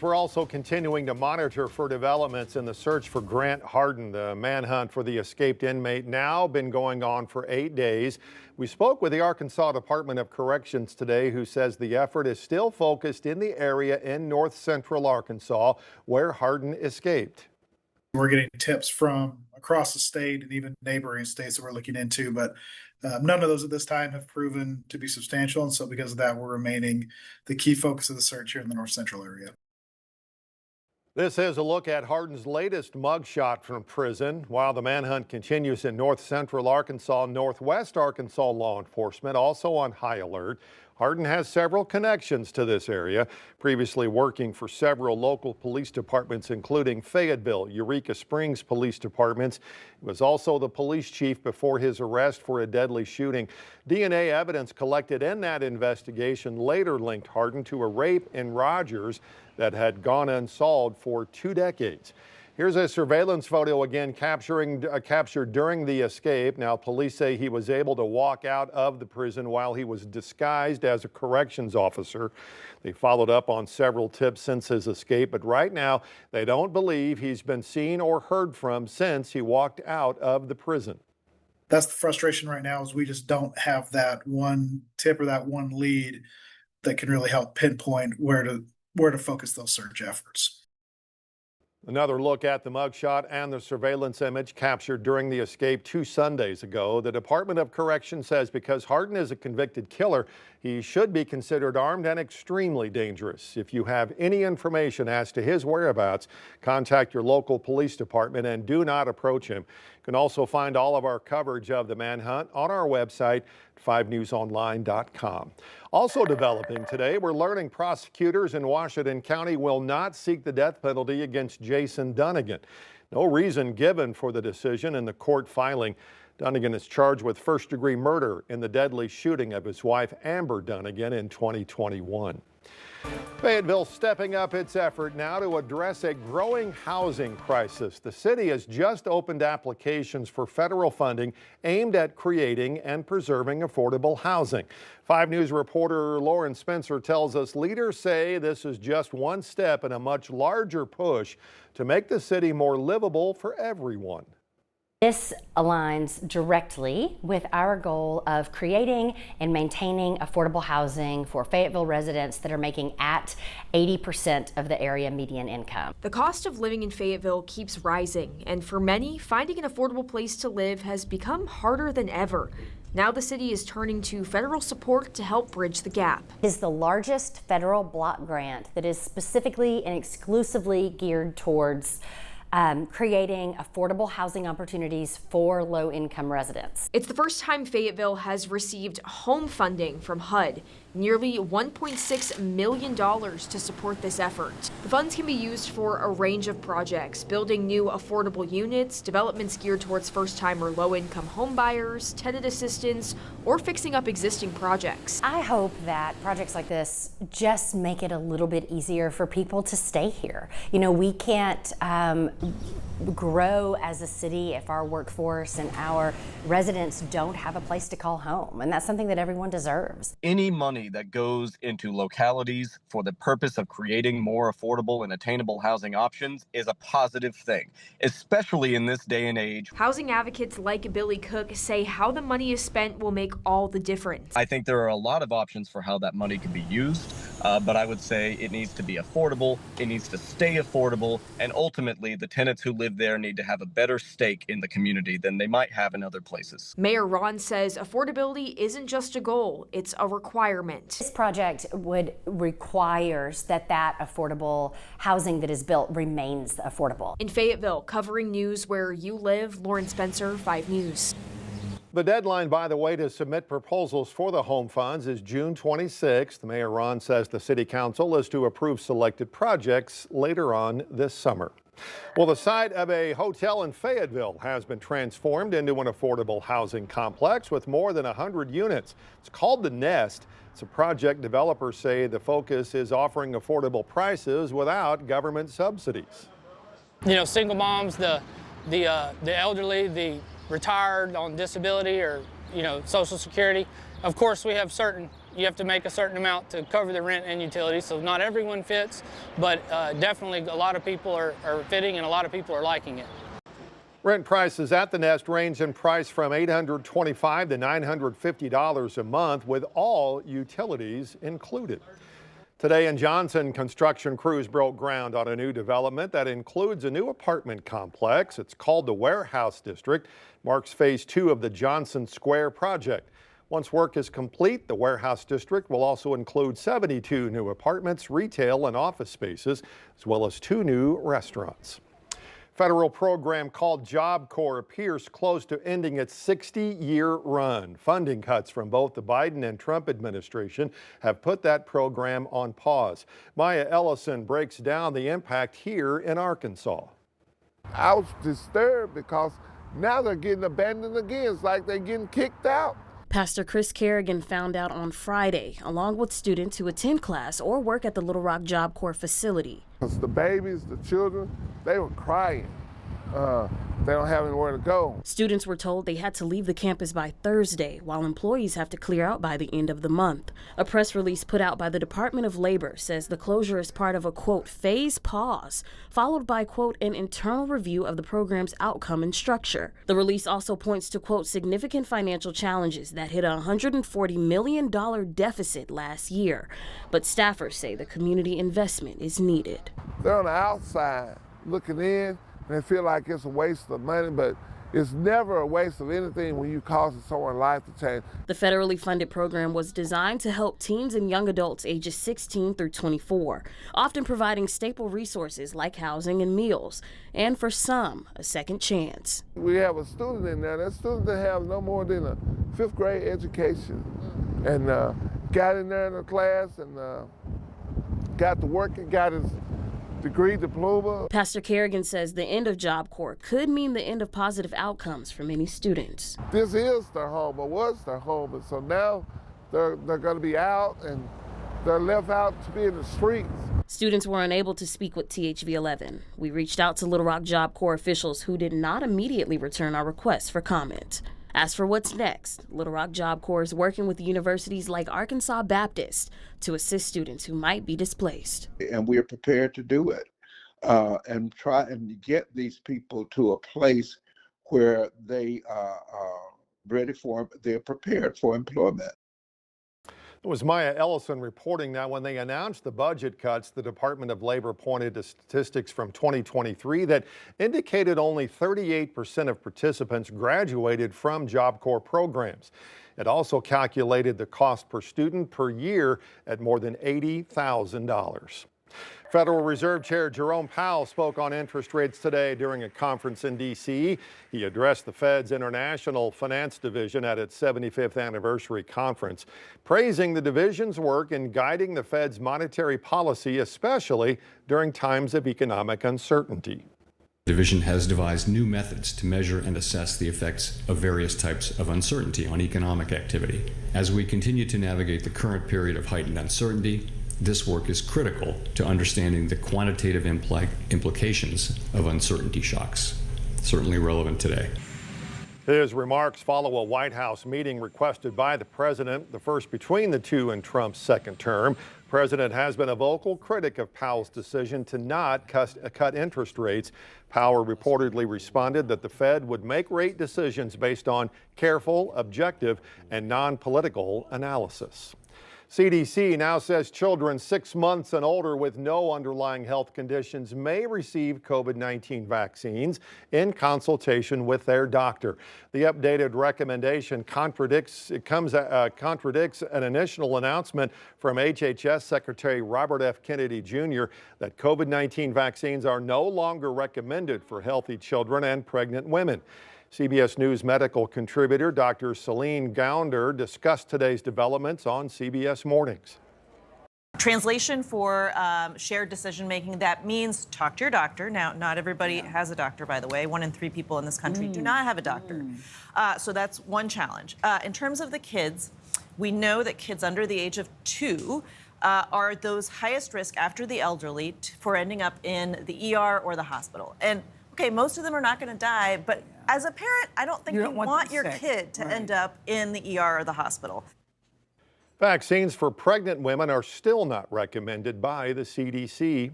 We're also continuing to monitor for developments in the search for Grant Hardin. The manhunt for the escaped inmate now been going on for 8 days. We spoke with the Arkansas Department of Corrections today, who says the effort is still focused in the area in north central Arkansas where Hardin escaped. We're getting tips from across the state and even neighboring states that we're looking into, but none of those at this time have proven to be substantial. And so because of that, we're remaining the key focus of the search here in the north central area. This is a look at Hardin's latest mugshot from prison. While the manhunt continues in north central Arkansas, northwest Arkansas law enforcement also on high alert. Hardin has several connections to this area, previously working for several local police departments, including Fayetteville, Eureka Springs police departments. He was also the police chief before his arrest for a deadly shooting. DNA evidence collected in that investigation later linked Hardin to a rape in Rogers that had gone unsolved for 2 decades. Here's a surveillance photo again captured during the escape. Now, police say he was able to walk out of the prison while he was disguised as a corrections officer. They followed up on several tips since his escape, but right now they don't believe he's been seen or heard from since he walked out of the prison. That's the frustration right now, is we just don't have that one tip or that one lead that can really help pinpoint where to focus those search efforts. Another look at the mugshot and the surveillance image captured during the escape 2 Sundays ago. The Department of Corrections says because Hardin is a convicted killer, he should be considered armed and extremely dangerous. If you have any information as to his whereabouts, contact your local police department and do not approach him. You can also find all of our coverage of the manhunt on our website, 5newsonline.com. Also developing today, we're learning prosecutors in Washington County will not seek the death penalty against Jason Dunnigan. No reason given for the decision in the court filing. Dunnigan is charged with first-degree murder in the deadly shooting of his wife, Amber Dunnigan, in 2021. Fayetteville stepping up its effort now to address a growing housing crisis. The city has just opened applications for federal funding aimed at creating and preserving affordable housing. 5 News reporter Lauren Spencer tells us leaders say this is just one step in a much larger push to make the city more livable for everyone. This aligns directly with our goal of creating and maintaining affordable housing for Fayetteville residents that are making at 80% of the area median income. The cost of living in Fayetteville keeps rising, and for many, finding an affordable place to live has become harder than ever. Now the city is turning to federal support to help bridge the gap. It is the largest federal block grant that is specifically and exclusively geared towards creating affordable housing opportunities for low-income residents. It's the first time Fayetteville has received home funding from HUD, nearly $1.6 million to support this effort. The funds can be used for a range of projects, building new affordable units, developments geared towards first-time or low-income home buyers, tenant assistance, or fixing up existing projects. I hope that projects like this just make it a little bit easier for people to stay here. You know, we can't grow as a city if our workforce and our residents don't have a place to call home, and that's something that everyone deserves. Any money that goes into localities for the purpose of creating more affordable and attainable housing options is a positive thing, especially in this day and age. Housing advocates like Billy Cook say how the money is spent will make all the difference. I think there are a lot of options for how that money can be used, but I would say it needs to be affordable, it needs to stay affordable, and ultimately the tenants who live there need to have a better stake in the community than they might have in other places. Mayor Ron says affordability isn't just a goal, it's a requirement. This project requires that affordable housing that is built remains affordable. In Fayetteville, covering news where you live, Lauren Spencer, 5 News. The deadline, by the way, to submit proposals for the home funds is June 26th. Mayor Ron says the city council is to approve selected projects later on this summer. Well, the site of a hotel in Fayetteville has been transformed into an affordable housing complex with more than 100 units. It's called The Nest. It's a project developers say the focus is offering affordable prices without government subsidies. You know, single moms, the elderly, the retired on disability or, you know, Social Security. Of course, we have certain you have to make a certain amount to cover the rent and utilities. So not everyone fits, but definitely a lot of people are fitting and a lot of people are liking it. Rent prices at the Nest range in price from $825 to $950 a month, with all utilities included. Today in Johnson, construction crews broke ground on a new development that includes a new apartment complex. It's called the Warehouse District, marks phase 2 of the Johnson Square project. Once work is complete, the Warehouse District will also include 72 new apartments, retail and office spaces, as well as 2 new restaurants. Federal program called JobCore appears close to ending its 60-year run. Funding cuts from both the Biden and Trump administration have put that program on pause. Maya Ellison breaks down the impact here in Arkansas. I was disturbed because now they're getting abandoned again. It's like they're getting kicked out. Pastor Chris Kerrigan found out on Friday, along with students who attend class or work at the Little Rock JobCore facility. Because the babies, the children, they were crying. They don't have anywhere to go. Students were told they had to leave the campus by Thursday, while employees have to clear out by the end of the month. A press release put out by the Department of Labor says the closure is part of a, quote, phase pause, followed by, quote, an internal review of the program's outcome and structure. The release also points to, quote, significant financial challenges that hit a $140 million deficit last year. But staffers say the community investment is needed. They're on the outside looking in. They feel like it's a waste of money, but it's never a waste of anything when you cause someone's life to change. The federally funded program was designed to help teens and young adults ages 16 through 24, often providing staple resources like housing and meals, and for some, a second chance. We have a student in there, that student that have no more than a 5th grade education, and got in there in the class and got to work and got his degree, diploma. Pastor Kerrigan says the end of JobCore could mean the end of positive outcomes for many students. This is their home, or was their home, and so now they're going to be out and they're left out to be in the streets. Students were unable to speak with THV11. We reached out to Little Rock JobCore officials who did not immediately return our requests for comment. As for what's next, Little Rock JobCore is working with universities like Arkansas Baptist to assist students who might be displaced. And we are prepared to do it and try and get these people to a place where they are ready for, they're prepared for employment. It was Maya Ellison reporting that when they announced the budget cuts, the Department of Labor pointed to statistics from 2023 that indicated only 38% of participants graduated from JobCore programs. It also calculated the cost per student per year at more than $80,000. Federal Reserve Chair Jerome Powell spoke on interest rates today during a conference in D.C. He addressed the Fed's International Finance Division at its 75th anniversary conference, praising the division's work in guiding the Fed's monetary policy, especially during times of economic uncertainty. The division has devised new methods to measure and assess the effects of various types of uncertainty on economic activity. As we continue to navigate the current period of heightened uncertainty, this work is critical to understanding the quantitative implications of uncertainty shocks, certainly relevant today. His remarks follow a White House meeting requested by the president, the first between the two in Trump's second term. The president has been a vocal critic of Powell's decision to not cut interest rates. Powell reportedly responded that the Fed would make rate decisions based on careful, objective, and non-political analysis. CDC now says children 6 months and older with no underlying health conditions may receive COVID-19 vaccines in consultation with their doctor. The updated recommendation contradicts an initial announcement from HHS Secretary Robert F. Kennedy Jr. that COVID-19 vaccines are no longer recommended for healthy children and pregnant women. CBS News medical contributor Dr. Celine Gounder discussed today's developments on CBS Mornings. Translation for shared decision making, that means talk to your doctor. Now, not everybody has a doctor, by the way. 1 in 3 people in this country do not have a doctor. So that's one challenge. In terms of the kids, we know that kids under the age of 2 are those highest risk after the elderly for ending up in the ER or the hospital. And okay, most of them are not going to die, but as a parent, I don't think you want your kid to end up in the ER or the hospital. Vaccines for pregnant women are still not recommended by the CDC.